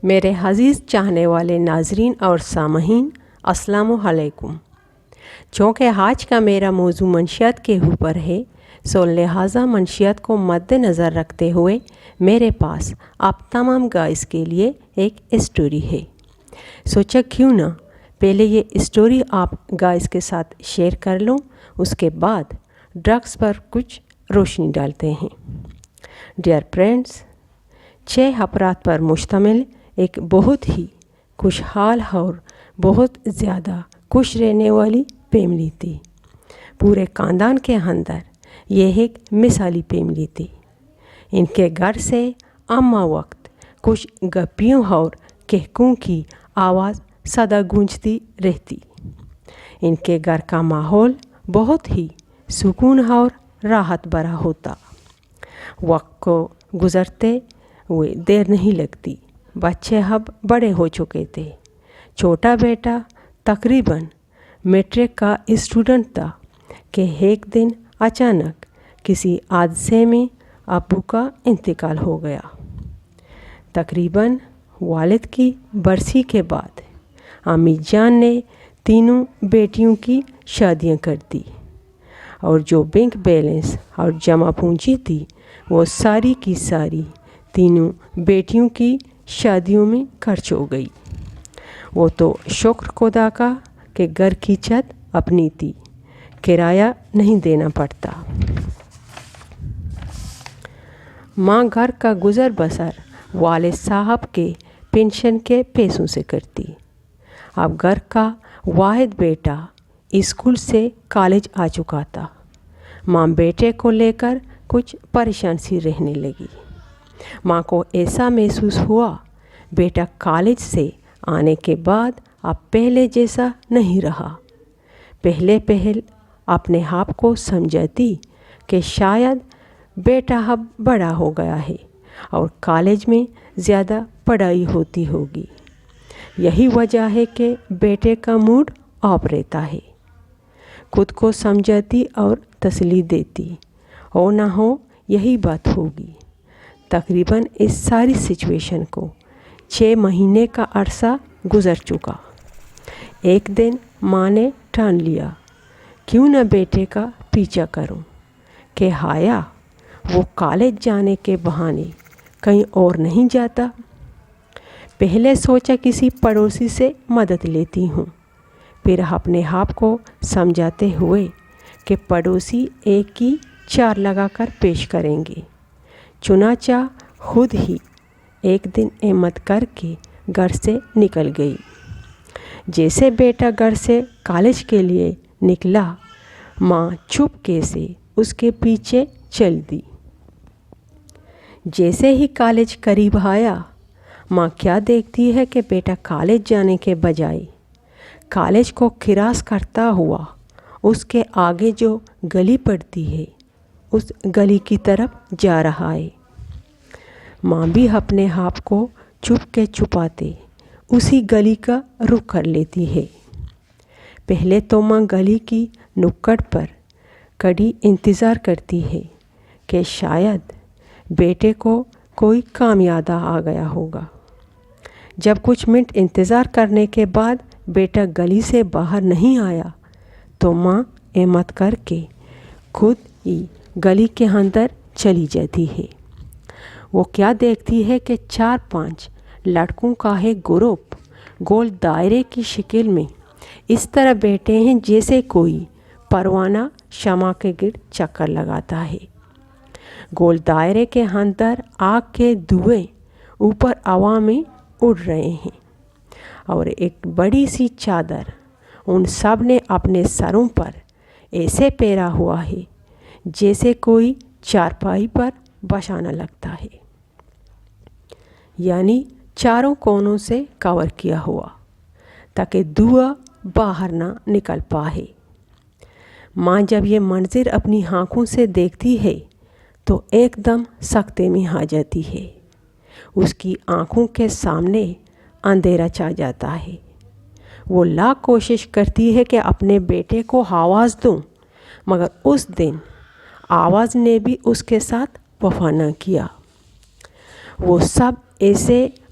میرے عزیز چاہنے والے ناظرین اور سامعین السلام علیکم۔ چونکہ آج کا میرا موضوع منشیات کے اوپر ہے، سو لہٰذا منشیات کو مد نظر رکھتے ہوئے میرے پاس آپ تمام گائز کے لیے ایک اسٹوری ہے۔ سوچا کیوں نہ پہلے یہ اسٹوری آپ گائز کے ساتھ شیئر کر لوں، اس کے بعد ڈرگس پر کچھ روشنی ڈالتے ہیں۔ ڈیئر فرینڈس، 6 افراد پر مشتمل ایک بہت ہی خوشحال اور بہت زیادہ خوش رہنے والی فیملی تھی۔ پورے خاندان کے اندر یہ ایک مثالی فیملی تھی۔ ان کے گھر سے اماں وقت کچھ گپیوں اور کہکوں کی آواز سدا گونجتی رہتی۔ ان کے گھر کا ماحول بہت ہی سکون اور راحت بھرا ہوتا۔ وقت کو گزرتے ہوئے دیر نہیں لگتی۔ بچے اب بڑے ہو چکے تھے۔ چھوٹا بیٹا تقریباً میٹرک کا اسٹوڈنٹ تھا کہ ایک دن اچانک کسی حادثے میں ابو کا انتقال ہو گیا۔ تقریباً والد کی برسی کے بعد امی جان نے تینوں بیٹیوں کی شادیاں کر دی، اور جو بینک بیلنس اور جمع پونجی تھی وہ ساری کی ساری تینوں بیٹیوں کی شادیوں میں خرچ ہو گئی۔ وہ تو شکر خدا کا کہ گھر کی چھت اپنی تھی، کرایہ نہیں دینا پڑتا۔ ماں گھر کا گزر بسر والد صاحب کے پینشن کے پیسوں سے کرتی۔ اب گھر کا واحد بیٹا اسکول سے کالج آ چکا تھا۔ ماں بیٹے کو لے کر کچھ پریشان سی رہنے لگی۔ ماں کو ایسا محسوس ہوا بیٹا کالج سے آنے کے بعد اب پہلے جیسا نہیں رہا۔ پہلے اپنے آپ کو سمجھتی کہ شاید بیٹا اب بڑا ہو گیا ہے اور کالج میں زیادہ پڑھائی ہوتی ہوگی۔ یہی وجہ ہے کہ بیٹے کا موڈ آف رہتا ہے۔ خود کو سمجھاتی اور تسلی دیتی، ہو نہ ہو یہی بات ہوگی۔ تقریباً اس ساری سچویشن کو 6 مہینے کا عرصہ گزر چکا۔ ایک دن ماں نے ٹھان لیا کیوں نہ بیٹے کا پیچھا کروں کہ آیا وہ کالج جانے کے بہانے کہیں اور نہیں جاتا۔ پہلے سوچا کسی پڑوسی سے مدد لیتی ہوں، پھر اپنے آپ کو سمجھاتے ہوئے کہ پڑوسی ایک کی 4 لگا کر پیش کریں گے۔ چنانچہ خود ہی ایک دن ہمت کر کے گھر سے نکل گئی۔ جیسے بیٹا گھر سے کالج کے لیے نکلا، ماں چپکے سے اس کے پیچھے چل دی۔ جیسے ہی کالج قریب آیا، ماں کیا دیکھتی ہے کہ بیٹا کالج جانے کے بجائے کالج کو کراس کرتا ہوا اس کے آگے جو گلی پڑتی ہے اس گلی کی طرف جا رہا ہے۔ ماں بھی اپنے آپ کو چپ چھپاتے اسی گلی کا رخ کر لیتی ہے۔ پہلے تو ماں گلی کی نکڑ پر کھڑی انتظار کرتی ہے کہ شاید بیٹے کو کوئی کام یاد آ گیا ہوگا۔ جب کچھ منٹ انتظار کرنے کے بعد بیٹا گلی سے باہر نہیں آیا تو ماں ہمت کر کے خود ہی گلی کے اندر چلی جاتی ہے۔ وہ کیا دیکھتی ہے کہ 4-5 لڑکوں کا ایک گروپ گول دائرے کی شکل میں اس طرح بیٹھے ہیں جیسے کوئی پروانہ شمع کے گرد چکر لگاتا ہے۔ گول دائرے کے اندر آگ کے دھوئیں اوپر ہوا میں اڑ رہے ہیں، اور ایک بڑی سی چادر ان سب نے اپنے سروں پر ایسے پھیرا ہوا ہے جیسے کوئی چارپائی پر بچھانا لگتا ہے، یعنی چاروں کونوں سے کور کیا ہوا تاکہ دھواں باہر نہ نکل پائے۔ ماں جب یہ منظر اپنی آنکھوں سے دیکھتی ہے تو ایک دم سکتے میں آ جاتی ہے۔ اس کی آنکھوں کے سامنے اندھیرا چھا جاتا ہے۔ وہ لاکھ کوشش کرتی ہے کہ اپنے بیٹے کو آواز دوں، مگر اس دن آواز نے بھی اس کے ساتھ وفا نہ کیا۔ وہ سب ایسے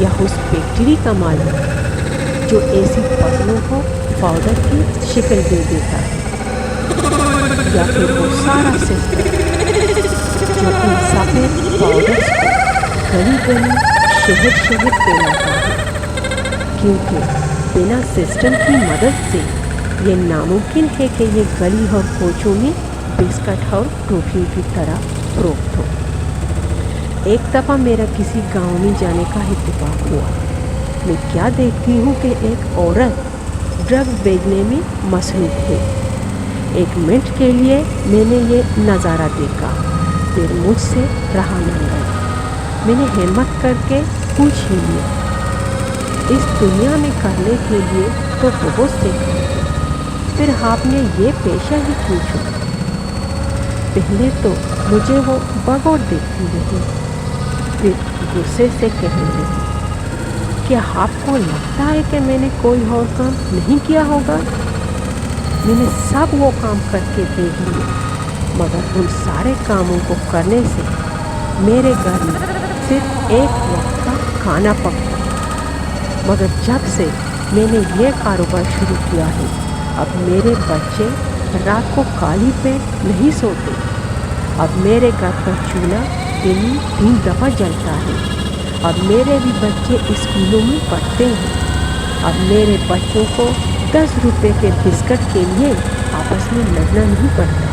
یا اس فیکٹری کا مالک جو ایسی فصلوں کو پاؤڈر کی شکل دے دیتا ہے، یا پھر وہ سارا سسٹم جو ان سفید پاؤڈرز کو گلی گلی شہر شہر پھیلاتا ہے، کیونکہ بنا سسٹم کی مدد سے یہ ناممکن ہے کہ یہ گلی اور کوچوں میں بسکٹ اور ٹوفیوں کی طرح فروخت ہو۔ ایک دفعہ میرا کسی گاؤں میں جانے کا اتفاق ہوا۔ میں کیا دیکھتی ہوں کہ ایک عورت ڈرگ بیچنے میں مصروف ہے۔ ایک منٹ کے لیے میں نے یہ نظارہ دیکھا، پھر مجھ سے رہا نہ گیا۔ میں نے ہمت کر کے پوچھ ہی لیا، اس دنیا میں کرنے کے لیے تو بہت سے کام ہیں، پھر آپ نے یہ پیشہ ہی کیوں چنا؟ پہلے تو مجھے وہ بغور دیکھتی رہی، پھر غصے سے کہنے لگی، کیا آپ کو لگتا ہے کہ میں نے کوئی اور کام نہیں کیا ہوگا؟ میں نے سب وہ کام کر کے دیکھ لیے، مگر ان سارے کاموں کو کرنے سے میرے گھر میں صرف ایک وقت کا کھانا پکتا، مگر جب سے میں نے یہ کاروبار شروع کیا ہے، اب میرے بچے رات کو خالی پیٹ نہیں سوتے۔ اب میرے گھر کا چولہا دن میں 3 دفعہ جلتا ہے۔ اب میرے بھی بچے اسکولوں میں پڑھتے ہیں۔ اب میرے بچوں کو 10 روپے کے بسکٹ کے لیے آپس میں لڑنا نہیں پڑتا۔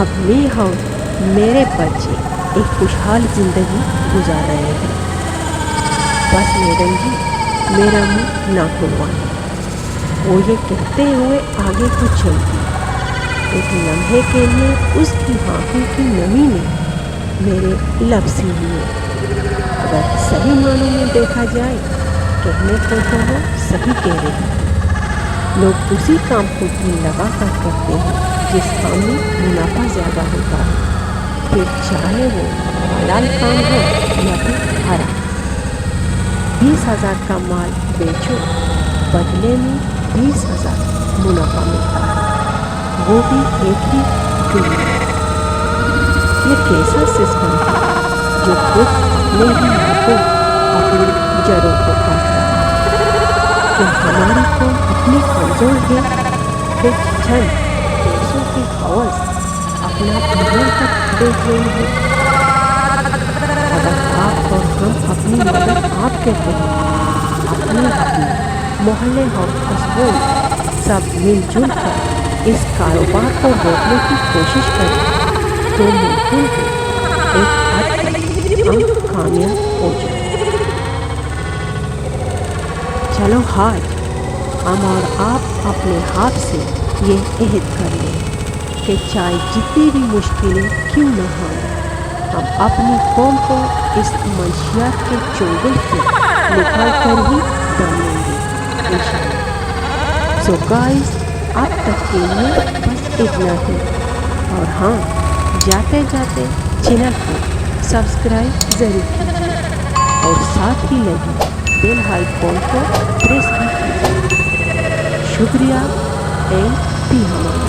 اب میں اور میرے بچے ایک خوشحال زندگی گزار رہے ہیں۔ بس میڈم جی، میرا منہ نہ کھلوائیں۔ وہ یہ کہتے ہوئے آگے کو چل دی۔ ایک لمحے کے لیے اس کی آنکھوں کی نمی نے میرے لب سی لیے۔ اگر صحیح معنوں میں دیکھا جائے، کہنے کو تو وہ صحیح کہہ رہی ہے۔ لوگ اسی کام کو دل لگا کر کرتے ہیں جس کام میں منافع زیادہ ہوتا ہے، پھر چاہے وہ حلال کام ہو یا پھر حرام۔ 20,000 کا مال بیچو، بدلے میں 20,000 منافع ملتا ہے، وہ بھی ایک ہی دن میں۔ یہ کیسا سسٹم ہے جو خود اپنے ہی ہاتھوں اپنی جڑوں کو کاٹ رہا ہے؟ کیا ہماری قوم اتنی کمزور ہے کہ چند پیسوں کی ہوس اپنا ایمان تک بیچ رہی ہے؟ اگر آپ اور ہم اپنی مدد آپ کہتے ہیں، اپنے محلے اور قصبوں سب مل جل کر اس کاروبار کو روکنے کی کوشش کریں تو ممکن ہے ایک حد تک ہم کامیاب ہو جائیں۔ چلو آج ہم اور آپ اپنے ہاتھ سے یہ عہد کر لیں کہ چاہے جتنی بھی مشکلیں کیوں نہ آئیں، ہم اپنی قوم کو اس منشیات کے چنگل سے نکال کر ہی دم لیں گے انشاءاللہ۔ سو گائز، اب تک کے لیے بس اتنا ہی، اور ہاں، جاتے جاتے چینل کو سبسکرائب ضرور کیجیے اور ساتھ ہی لگی بیل آئیکن کو پریس بھی کیجیے۔ شکریہ، اینڈ بھی ہمارا